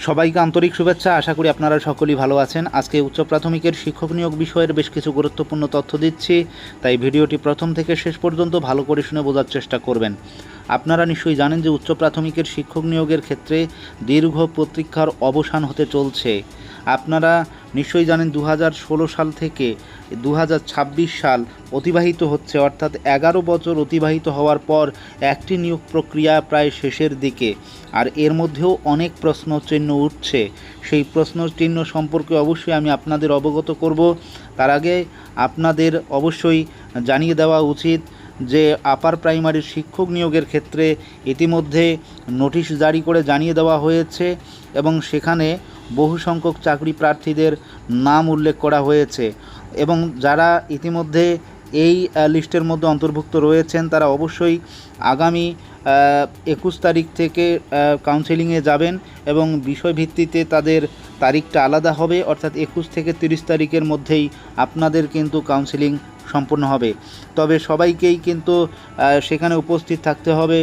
সবাইকে আন্তরিক শুভেচ্ছা। আশা করি আপনারা সকলেই ভালো আছেন। আজকে উচ্চ প্রাথমিকের শিক্ষক নিয়োগ বিষয়ের বেশ কিছু গুরুত্বপূর্ণ তথ্য দিচ্ছি, তাই ভিডিওটি প্রথম থেকে শেষ পর্যন্ত ভালো করে শুনে বোঝার চেষ্টা করবেন। আপনারা নিশ্চয়ই জানেন যে উচ্চ প্রাথমিকের শিক্ষক নিয়োগের ক্ষেত্রে দীর্ঘ প্রতীক্ষার অবসান হতে চলছে। আপনারা নিশ্চয়ই জানেন 2016 সাল থেকে 2026 সাল অতিবাহিত হচ্ছে, অর্থাৎ 11 বছর অতিবাহিত হওয়ার পর একটি নিয়োগ প্রক্রিয়া প্রায় শেষের দিকে। আর এর মধ্যেও অনেক প্রশ্নচিহ্ন উঠছে। সেই প্রশ্নচিহ্ন সম্পর্কে অবশ্যই আমি আপনাদের অবগত করব। তার আগে আপনাদের অবশ্যই জানিয়ে দেওয়া উচিত যে আপার প্রাইমারির শিক্ষক নিয়োগের ক্ষেত্রে ইতিমধ্যে নোটিশ জারি করে জানিয়ে দেওয়া হয়েছে এবং সেখানে বহু সংখ্যক চাকরি প্রার্থীদের নাম উল্লেখ করা হয়েছে এবং যারা ইতিমধ্যে এই লিস্টের মধ্যে অন্তর্ভুক্ত রয়েছেন তারা অবশ্যই আগামী 21 তারিখ থেকে কাউন্সেলিংয়ে যাবেন এবং বিষয়ভিত্তিতে তাদের তারিখটা আলাদা হবে, অর্থাৎ 21 থেকে 30 তারিখের মধ্যেই আপনাদের কিন্তু কাউন্সেলিং সম্পূর্ণ হবে। তবে সবাইকেই কিন্তু সেখানে উপস্থিত থাকতে হবে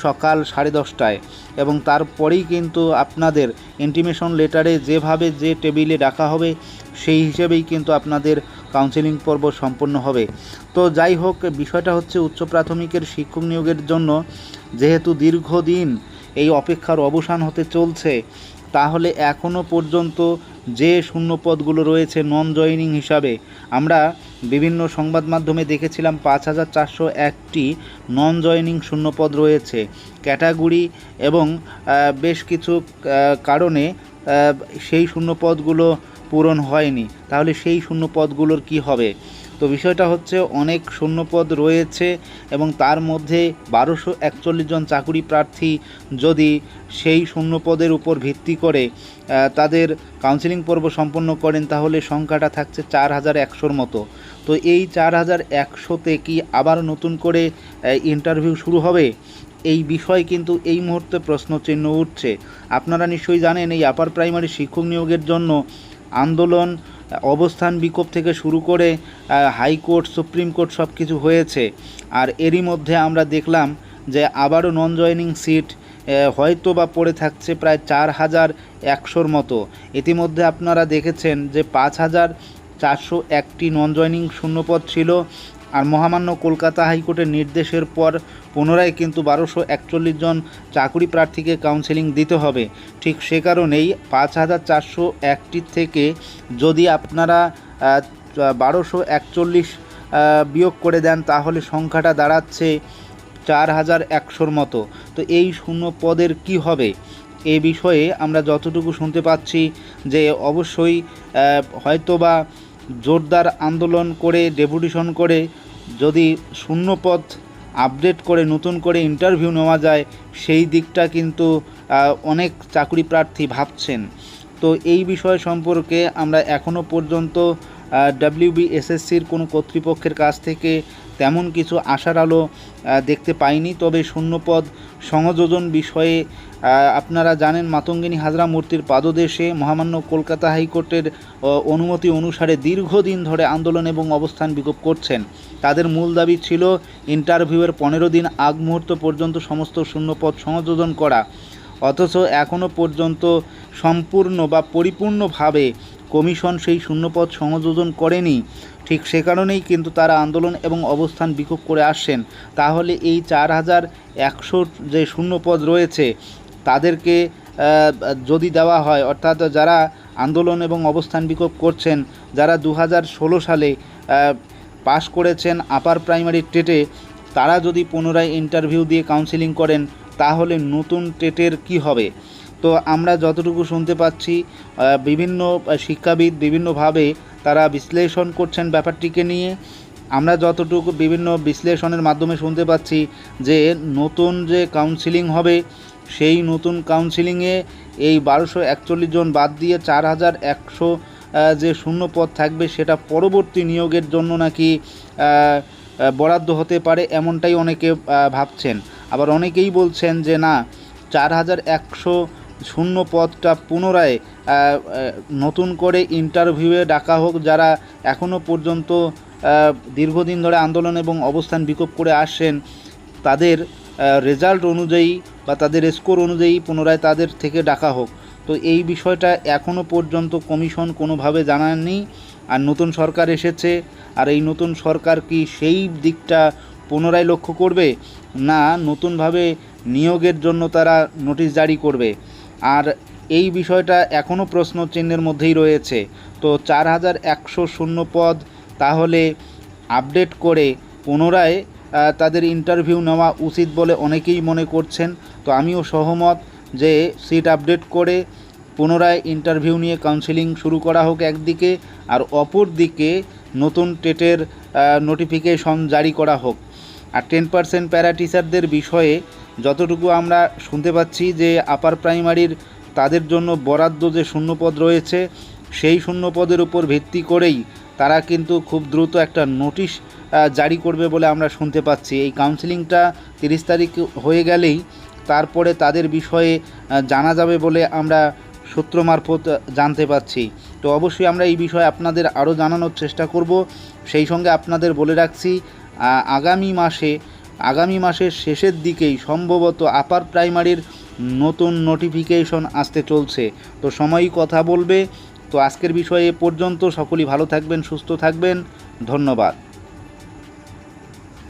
সকাল 10:30টায় এবং তারপরেই কিন্তু আপনাদের ইন্টিমেশন লেটারে যেভাবে যে টেবিলে ডাকা হবে সেই হিসেবেই কিন্তু আপনাদের কাউন্সেলিং পর্ব সম্পন্ন হবে। তো যাই হোক, বিষয়টা হচ্ছে উচ্চ প্রাথমিকের শিক্ষক নিয়োগের জন্য যেহেতু দীর্ঘদিন এই অপেক্ষার অবসান হতে চলছে, তাহলে এখনও পর্যন্ত যে শূন্যপদগুলো রয়েছে নন জয়েনিং হিসাবে আমরা বিভিন্ন সংবাদ মাধ্যমে দেখেছিলাম 5401টি নন জয়েনিং শূন্যপদ রয়েছে ক্যাটাগরি এবং বেশ কিছু কারণে সেই শূন্যপদগুলো পূরণ হয়নি। তাহলে সেই শূন্যপদগুলোর কি হবে? তো বিষয়টা হচ্ছে অনেক শূন্যপদ রয়েছে এবং তার মধ্যে 1241 জন চাকুরি প্রার্থী যদি সেই শূন্যপদের উপর ভিত্তি করে তাদের কাউন্সেলিং পর্ব সম্পন্ন করেন তাহলে সংখ্যাটা থাকছে 4100-র মতো। তো এই 4100-তে কি আবার নতুন করে ইন্টারভিউ শুরু হবে? এই বিষয় কিন্তু এই মুহূর্তে প্রশ্নচিহ্ন উঠছে। আপনারা নিশ্চয়ই জানেন এই আপার প্রাইমারি শিক্ষক নিয়োগের জন্য আন্দোলন, অবস্থান বিক্ষোভ থেকে শুরু করে হাইকোর্ট, সুপ্রিম কোর্ট সব কিছু হয়েছে। আর এরই মধ্যে আমরা দেখলাম যে আবারও নন জয়েনিং সিট হয়তো বা পড়ে থাকছে প্রায় 4100-র মতো। ইতিমধ্যে আপনারা দেখেছেন যে 5401টি নন জয়েনিং শূন্যপদ ছিল আর মহামান্য কলকাতা হাইকোর্টের নির্দেশের পর পুনরায় কিন্তু 1241 জন চাকুরি প্রার্থীকে কাউন্সেলিং দিতে হবে। ঠিক সে কারণেই 5401টির থেকে যদি আপনারা 1241 বিয়োগ করে দেন তাহলে সংখ্যাটা দাঁড়াচ্ছে 4100-র মতো। তো এই শূন্য পদের কি হবে? এ বিষয়ে আমরা যতটুকু শুনতে পাচ্ছি যে অবশ্যই হয়তোবা জোরদার আন্দোলন করে ডেপুটেশন করে যদি শূন্যপদ আপডেট করে নতুন করে ইন্টারভিউ নেওয়া যায় সেই দিকটা কিন্তু অনেক চাকরি প্রার্থী ভাবছেন। তো এই বিষয় সম্পর্কে আমরা এখনও পর্যন্ত WBSSCর কোনো কর্তৃপক্ষের কাছ থেকে তেমন কিছু আশার আলো দেখতে পাইনি। তবে শূন্যপদ সংযোজন বিষয়ে আপনারা জানেন মাতঙ্গিনী হাজরা মূর্তির পাদদেশে মহামান্য কলকাতা হাইকোর্টের অনুমতি অনুসারে দীর্ঘদিন ধরে আন্দোলন এবং অবস্থান বিক্ষোভ করছেন। তাদের মূল দাবি ছিল ইন্টারভিউয়ের 15 দিন আগ মুহূর্ত পর্যন্ত সমস্ত শূন্যপদ সংযোজন করা, অথচ এখনও পর্যন্ত সম্পূর্ণ বা পরিপূর্ণভাবে কমিশন সেই শূন্যপদ সংযোজন করেনি। ঠিক সে কারণেই কিন্তু তারা আন্দোলন এবং অবস্থান বিক্ষোভ করে আসছেন। তাহলে এই 4100 যে শূন্যপদ রয়েছে তাদেরকে যদি দেওয়া হয়, অর্থাৎ যারা আন্দোলন এবং অবস্থান বিক্ষোভ করছেন, যারা 2016 সালে পাশ করেছেন আপার প্রাইমারি টেটে, তারা যদি পুনরায় ইন্টারভিউ দিয়ে কাউন্সেলিং করেন তাহলে নতুন টেটের কি হবে? তো আমরা যতটুকু শুনতে পাচ্ছি বিভিন্ন শিক্ষাবিদ বিভিন্নভাবে তারা বিশ্লেষণ করছেন ব্যাপারটিকে নিয়ে। আমরা যতটুকু বিভিন্ন বিশ্লেষণের মাধ্যমে শুনতে পাচ্ছি যে নতুন যে কাউন্সেলিং হবে সেই নতুন কাউন্সেলিংয়ে এই 1241 জন বাদ দিয়ে 4100 যে শূন্যপদ থাকবে সেটা পরবর্তী নিয়োগের জন্য নাকি বরাদ্দ হতে পারে, এমনটাই অনেকে ভাবছেন। আবার অনেকেই বলছেন যে না, 4100 শূন্য পদটা পুনরায় নতুন করে ইন্টারভিউয়ে ডাকা হোক। যারা এখনও পর্যন্ত দীর্ঘদিন ধরে আন্দোলন এবং অবস্থান বিক্ষোভ করে আসছেন তাদের রেজাল্ট অনুযায়ী বা তাদের স্কোর অনুযায়ী পুনরায় তাদের থেকে ডাকা হোক। তো এই বিষয়টা এখনও পর্যন্ত কমিশন কোনোভাবে জানায়নি। আর নতুন সরকার এসেছে, আর এই নতুন সরকার কি সেই দিকটা পুনরায় লক্ষ্য করবে, না নতুনভাবে নিয়োগের জন্য তারা নোটিশ জারি করবে? আর এই বিষয়টা এখনও প্রশ্ন চিহ্নের মধ্যেই রয়েছে। তো 4100 শূন্য পদ তাহলে আপডেট করে পুনরায় তাদের ইন্টারভিউ নেওয়া উচিত বলে অনেকেই মনে করছেন। তো আমিও সহমত যে সিট আপডেট করে পুনরায় ইন্টারভিউ নিয়ে কাউন্সেলিং শুরু করা হোক একদিকে, আর অপর দিকে নতুন টেটের নোটিফিকেশন জারি করা হোক। আর 10% প্যারা টিচারদের বিষয়ে যতটুকু আমরা শুনতে পাচ্ছি যে আপার প্রাইমারির তাদের জন্য বরাদ্দ যে শূন্যপদ রয়েছে, সেই শূন্যপদের উপর ভিত্তি করেই তারা কিন্তু খুব দ্রুত একটা নোটিশ জারি করবে বলে আমরা শুনতে পাচ্ছি। এই কাউন্সেলিংটা 30 তারিখ হয়ে গেলেই তারপরে তাদের বিষয়ে জানা যাবে বলে আমরা সূত্র মারফত জানতে পাচ্ছি। তো অবশ্যই আমরা এই বিষয়ে আপনাদের আরও জানানোর চেষ্টা করব। সেই সঙ্গে আপনাদের বলে রাখছি, আগামী মাসের শেষের দিকেই সম্ভবত আপার প্রাইমারির নতুন নোটিফিকেশন আসতে চলছে। তো সময়ই কথা বলবে। তো আজকের বিষয়ে এ পর্যন্ত। সকলেই ভালো থাকবেন, সুস্থ থাকবেন। ধন্যবাদ।